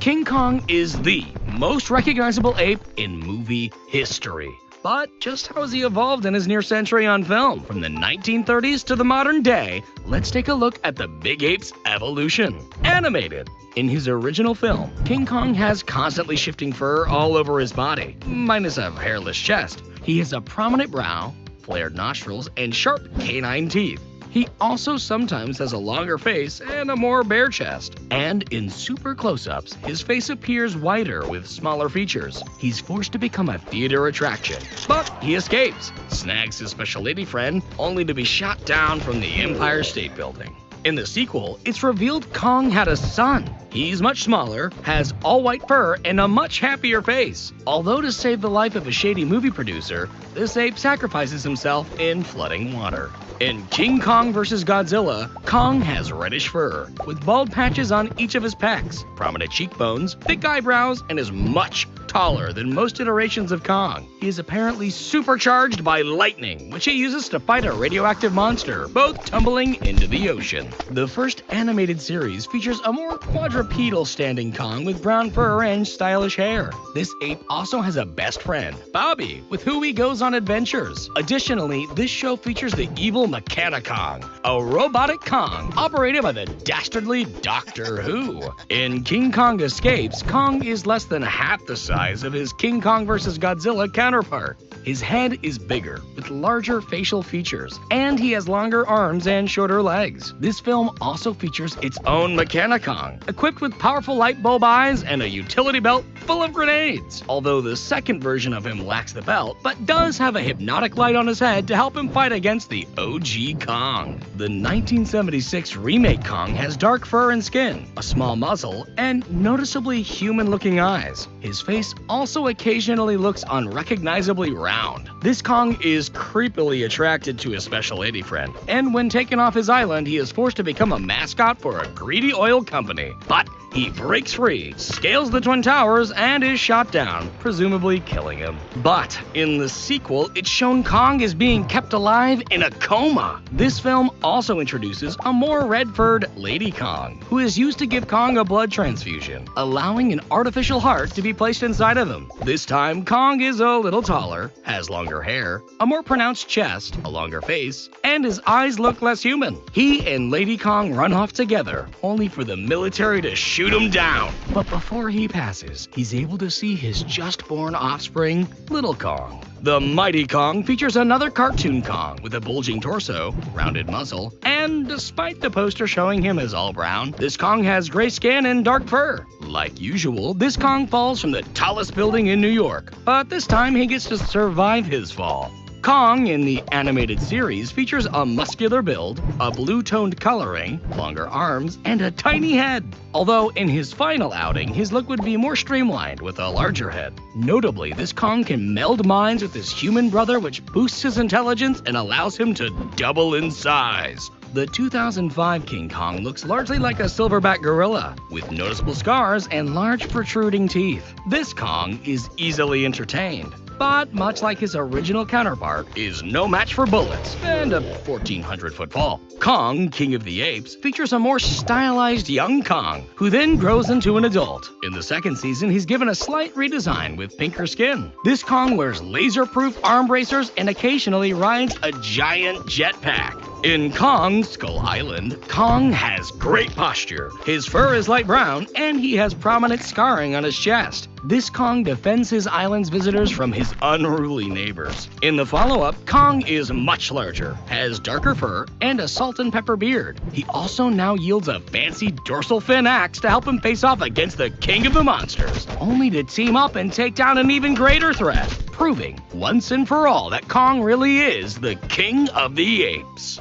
King Kong is the most recognizable ape in movie history. But just how has he evolved in his near century on film? From the 1930s to the modern day, let's take a look at the big ape's evolution. Animated. In his original film, King Kong has constantly shifting fur all over his body, minus a hairless chest. He has a prominent brow, flared nostrils, and sharp canine teeth. He also sometimes has a longer face and a more bare chest. And in super close-ups, his face appears wider with smaller features. He's forced to become a theater attraction, but he escapes, snags his special lady friend, only to be shot down from the Empire State Building. In the sequel, it's revealed Kong had a son. He's much smaller, has all-white fur, and a much happier face. Although to save the life of a shady movie producer, this ape sacrifices himself in flooding water. In King Kong vs. Godzilla, Kong has reddish fur, with bald patches on each of his pecs, prominent cheekbones, thick eyebrows, and is much taller than most iterations of Kong. He is apparently supercharged by lightning, which he uses to fight a radioactive monster, both tumbling into the ocean. The first animated series features a more quadrupedal standing Kong with brown fur and stylish hair. This ape also has a best friend, Bobby, with who he goes on adventures. Additionally, this show features the evil Mechani-Kong, a robotic Kong operated by the dastardly Doctor Who. In King Kong Escapes, Kong is less than half the size of his King Kong vs. Godzilla counterpart. His head is bigger, with larger facial features, and he has longer arms and shorter legs. This film also features its own Mechani-Kong, equipped with powerful light bulb eyes and a utility belt full of grenades. Although the second version of him lacks the belt, but does have a hypnotic light on his head to help him fight against the OG Kong. The 1976 remake Kong has dark fur and skin, a small muzzle, and noticeably human-looking eyes. His face also occasionally looks unrecognizably round. This Kong is creepily attracted to his special lady friend, and when taken off his island, he is forced to become a mascot for a greedy oil company. But he breaks free, scales the Twin Towers, and is shot down, presumably killing him. But in the sequel, it's shown Kong is being kept alive in a coma. This film also introduces a more red-furred Lady Kong, who is used to give Kong a blood transfusion, allowing an artificial heart to be placed inside of him. This time, Kong is a little taller, has longer hair, a more pronounced chest, a longer face, and his eyes look less human. He and Lady Kong run off together, only for the military to shoot him down. But before he passes, he's able to see his just-born offspring, Little Kong. The Mighty Kong features another cartoon Kong with a bulging torso, rounded muzzle, and despite the poster showing him as all brown, this Kong has gray skin and dark fur. Like usual, this Kong falls from the tallest building in New York, but this time he gets to survive his fall. Kong in the animated series features a muscular build, a blue-toned coloring, longer arms, and a tiny head. Although in his final outing, his look would be more streamlined with a larger head. Notably, this Kong can meld minds with his human brother, which boosts his intelligence and allows him to double in size. The 2005 King Kong looks largely like a silverback gorilla, with noticeable scars and large protruding teeth. This Kong is easily entertained, but much like his original counterpart, is no match for bullets and a 1,400-foot fall. Kong, King of the Apes, features a more stylized young Kong, who then grows into an adult. In the second season, he's given a slight redesign with pinker skin. This Kong wears laser-proof arm bracers and occasionally rides a giant jetpack. In Kong Skull Island, Kong has great posture. His fur is light brown, and he has prominent scarring on his chest. This Kong defends his island's visitors from his unruly neighbors. In the follow-up, Kong is much larger, has darker fur, and a salt and pepper beard. He also now yields a fancy dorsal fin axe to help him face off against the king of the monsters, only to team up and take down an even greater threat, proving once and for all that Kong really is the king of the apes.